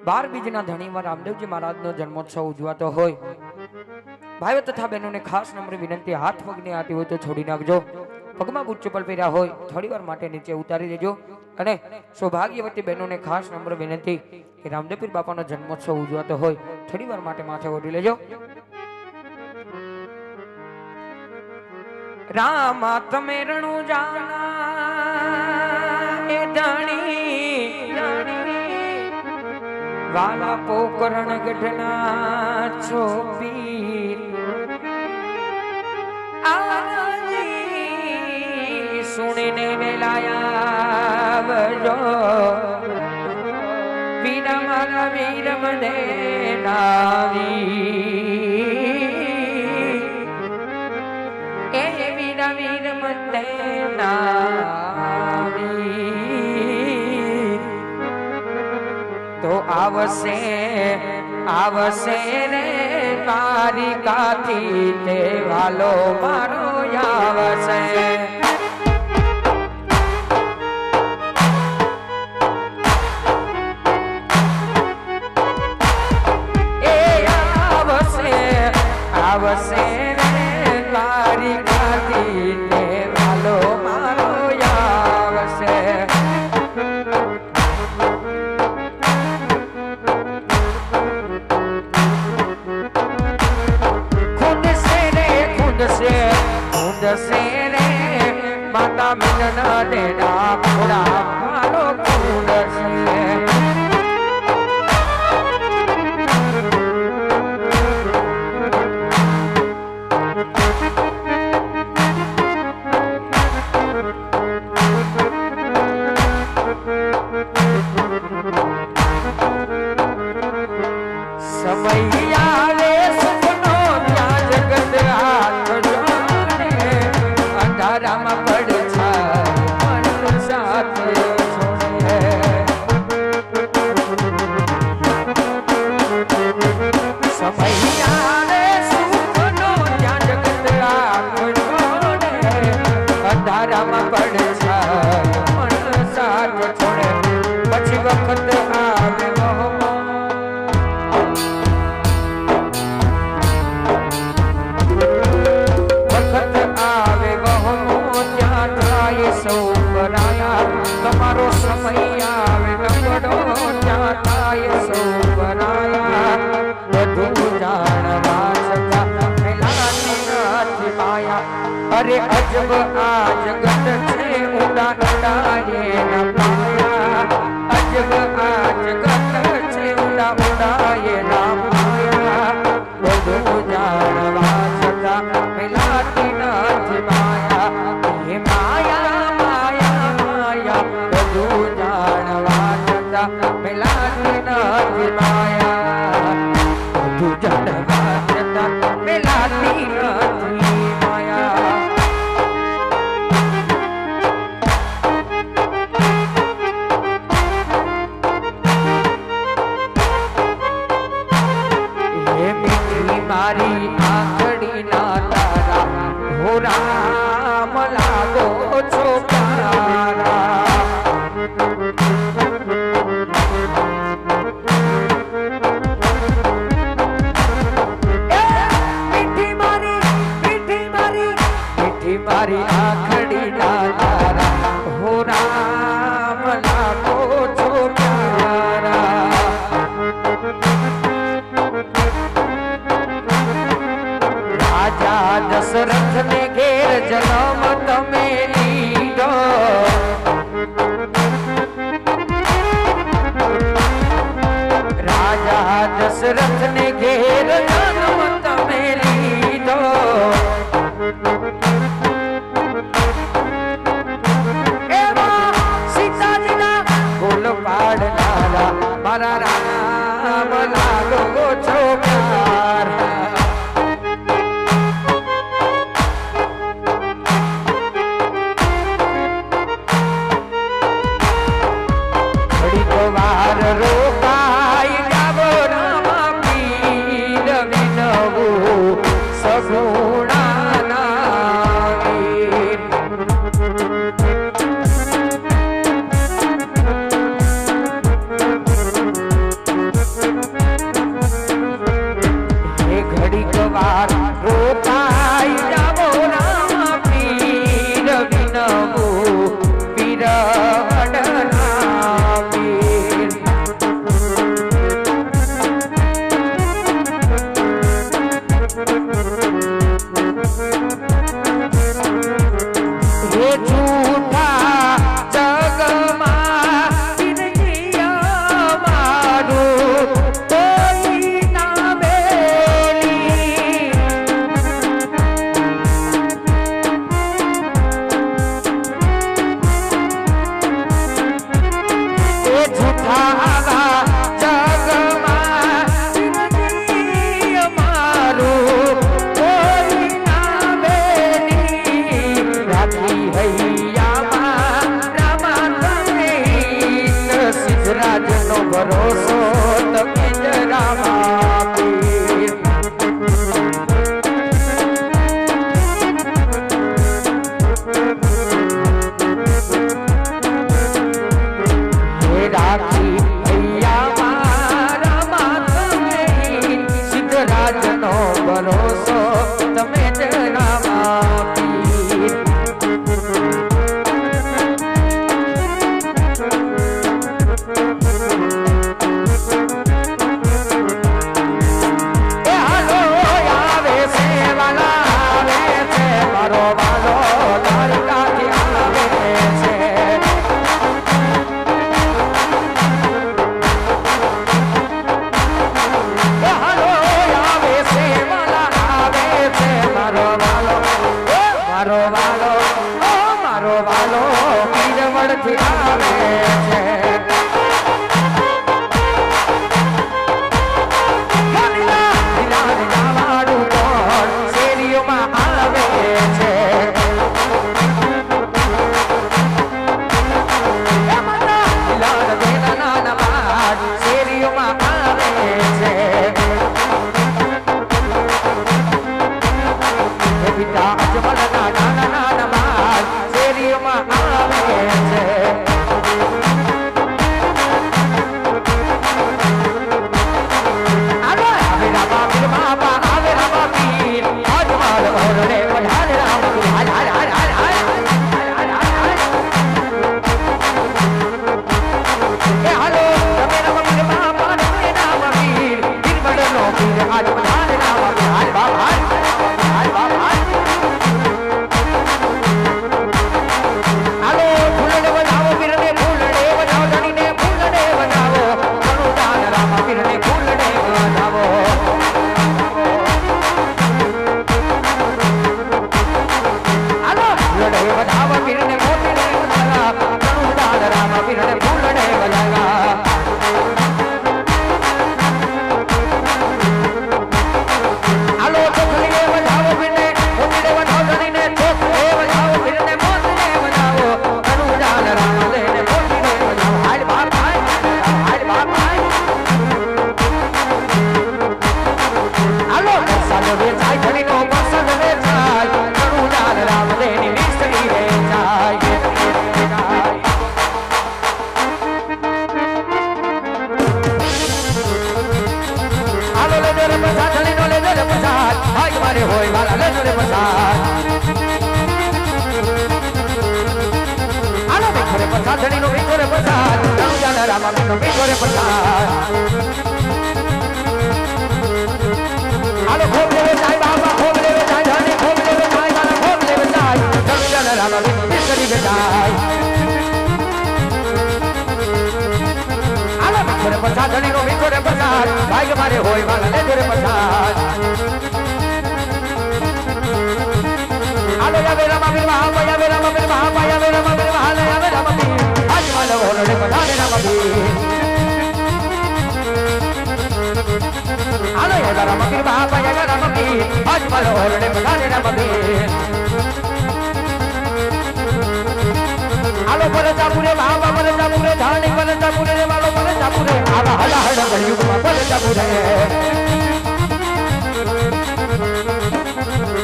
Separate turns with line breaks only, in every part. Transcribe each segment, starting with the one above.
बार बीजना धनी में रामदेव जी महाराज नो जन्मोत्सव उजवातो होय भाईओ तथा बहनों ने खास नम्र विनंती हाथ पग ने आती हो तो छोड़ी नाखजो पगमा बूट चप्पल पहर्या होय थोड़ी वार माटे नीचे उतारी देजो अने सौभाग्यवती बहनों ने खास नम्र विनंती कि रामदेव पीर बापा नो जन्मोत्सव उजवातो होय थोड़ी वार माटे माथे ओढ़ी लेजो। रामा तमे रणु जाना ए धणी वाला पोकरण गढ़ना छोपी आजी सुने ने लाया बजो वीरा माला वीर मने नावी ए वीरा वीर मने नावी तो आवसे आवसे रे द्वारिका थी ते वालो मारो आवसे ए आवसे आवसे रे द्वारिका थी ते वालो मारो आवसे से रे माता मिलन देना पूरा मारो खून से समय आवे सुनो त्या जगत हाथ राम पड़ मन साथ छोड़े समय आवे सुनो त्या जगत आँख छोड़े अंधारा में पड़ मन साथ छोड़े पछी वक्त आवे तमारो समय आवे नपड़ो जाता सो बनाया बधु जानवा सका मिलानी नाथ माया अरे अजब आज गत छे उड़ा उड़ाए न पाया अजब आज गत छे उड़ा उड़ाए न पाया बधु जानवा सका मिलानी नाथ माया ये माया मिलाती नाथ माया तू जानवा जता मिलाती नाथ माया ये मीठी मारी आखड़ी ना तारा हो राम लागो छो प्यारा मारी आखड़ी तारा हो राम लागो छो प्यारा राजा दशरथ ने घेर जन्म तमे लीधो राजा दशरथ ने घेर जन्म तमे लीधो मारा राम लागो छो प्यारा बड़ी तो बार रोकाई जाबो रामा पीर विनवो सगुणा લેજો રે પ્રસાદ ધણીનો લેજો રે પ્રસાદ ભાઈ મારે હોય વાલા લેજો રે પ્રસાદ આલો મીઠો રે પ્રસાદ ધણીનો મીઠો રે પ્રસાદ રણુજાના રામા મીઠો મીઠો રે પ્રસાદ આલો ખૂબ લેવે જાય બાબા ખૂબ લેવે જાય ધણી ખૂબ લેવે જાય વાલા ખૂબ લેવે જાય રણુજાના રામા મીઠો મીઠો રે પ્રસાદ रे प्रसाद धनी नो मीठो रे प्रसाद भाई मारे होय वाला लेजो रे प्रसाद आलो या वे रामा वीर महा पाया वे रामा वीर महा पाया वे रामा वीर महा ले वे रामा वीर आज वाला होल रे प्रसाद रे रामा वीर आलो या रामा वीर महा पाया वे रामा वीर आज वाला होल रे प्रसाद रे रामा वीर आलो पर जापुरे बाबा पर जापुरे धानी पर जापुरे रे वालो पर जापुरे आला हला हला कलयुग में पर जापुरे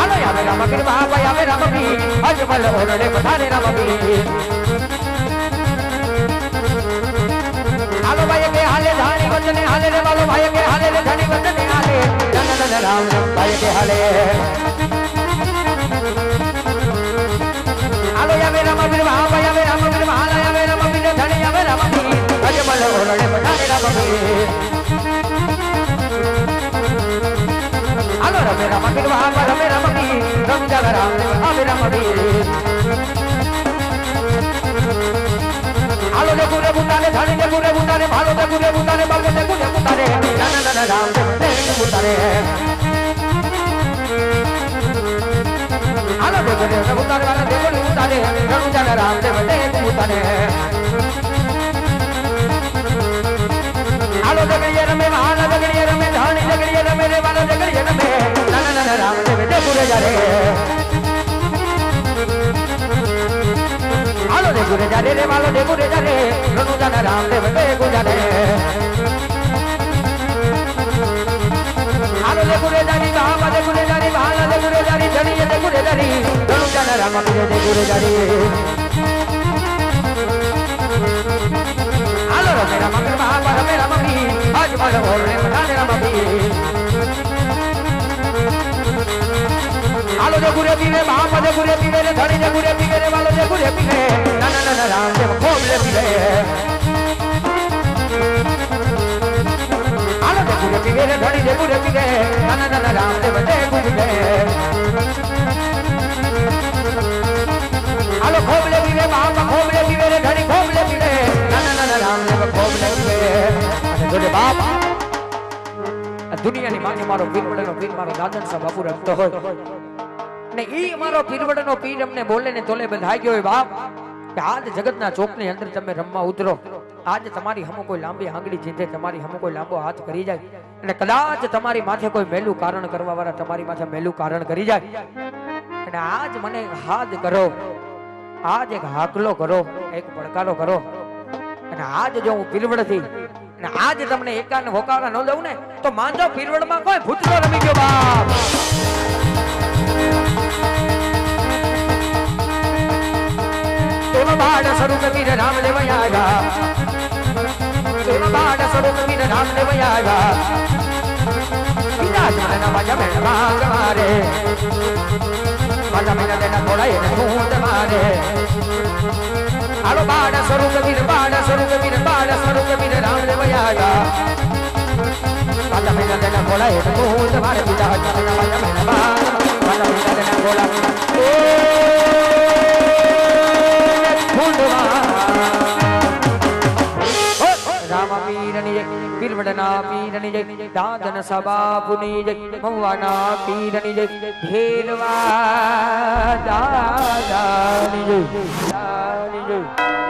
आलो या वे राम वीर बाबा या वे राम वीर आज बल ओरडे पधारे राम वीर आलो भाई के हाले धानी वचने हाले रे वालो भाई के हाले रे धानी वचने हाले जन जन राम भाई के हाले आलो या वे राम वीर बाबा या वे राम वीर महा या वे राम वीर धनी या वे राम वीर आज बल ओरडे पधारे राम वीर आलो रे राम वीर बाबा रे राम वीर रम जग राम रे राम वीर आलो दे गुरे बुतारे धनी दे गुरे बुतारे भालो दे गुरे बुतारे बाल दे गुरे बुतारे जन जन राम दे बुतारे आलो दे गुरे बुतारे वाला दे गुरे बुतारे रम जग राम दे बुतारे आलो जगड़िए रमे महाना जगड़िए रमे धानी जगड़िए रमे रे वाला जगड़िए रमे नन नन राम दे गुरे जा रे आलो दे गुरे जा रे वालो दे गुरे जा रे रनु जाना राम दे गुरे रे आलो दे गुरे जा रे बाबा दे गुरे जा रे भाला दे गुरे जा रे धनिए दे गुरे जा रे रनु जाना राम दे गुरे जा रे आलो रे राम वीर बाबा रे राम वीर आज बल ओरडे पधारे राम वीर आलो दे गुरे पीवे बाबा दे गुरे पीवे रे धनी दे गुरे पीवे रे वालो दे गुरे पीवे नन नन राम दे खूब ले पीवे आलो दे गुरे पीवे रे धनी दे गुरे पीवे नन नन राम दे पीवे आलो खूब ले पीवे बाबा खूब ले पीवे रे धनी खूब ले पीवे नन नन राम दे खूब ले पीवे गुरे बाप दुनिया ની માને મારો પીરવડનો પીર મારો દાદન સા બાપુ રમતો હોય ને ઈ મારો પીરવડનો પીર અમને બોલે ને તોલે બંધાઈ ગયો હોય બાપ કે આજ જગતના ચોકની અંદર તમે રમવા ઉતરો આજ તમારી હમો કોઈ લાંબી આંગળી ચીંધે તમારી હમો કોઈ લાંબો હાથ કરી જાય અને કદાચ તમારી માથે કોઈ મેલું કારણ કરવા વાળા તમારી માથે મેલું કારણ કરી જાય અને આજ મને હાથ કરો આજ એક હાકલો કરો એક પડકારો કરો અને આજ જો હું પીરવડથી અને આજ તમને એકાને હોકારા ન દઉં ને તો માંજો પીરવડમાં કોઈ ભૂતનો રમી ગયો બાપ તેમાં બાળ સ્વરૂપ વીર રામ લેવાય આવ્યા તેમાં બાળ સ્વરૂપ વીર રામ લેવાય આવ્યા વિરાજમાન વાજા મેં ભાગ મારે વાજા મેં તેના થોડા એને ભૂત મારે आलो बाड़ स्वरूप वीर बाड़ स्वरूप वीर बाड़ स्वरूप वीर राम लेवाय आया बाजा में देना बोला है तो तुम्हारे पिता चलना बाजा में बाजा में देना बोला ओ फूंडवा राम वीर नि जय पीरवडना पीर नि जय दादन सबापु नि जय मवाना पीर नि जय भेरवा दादा नि जय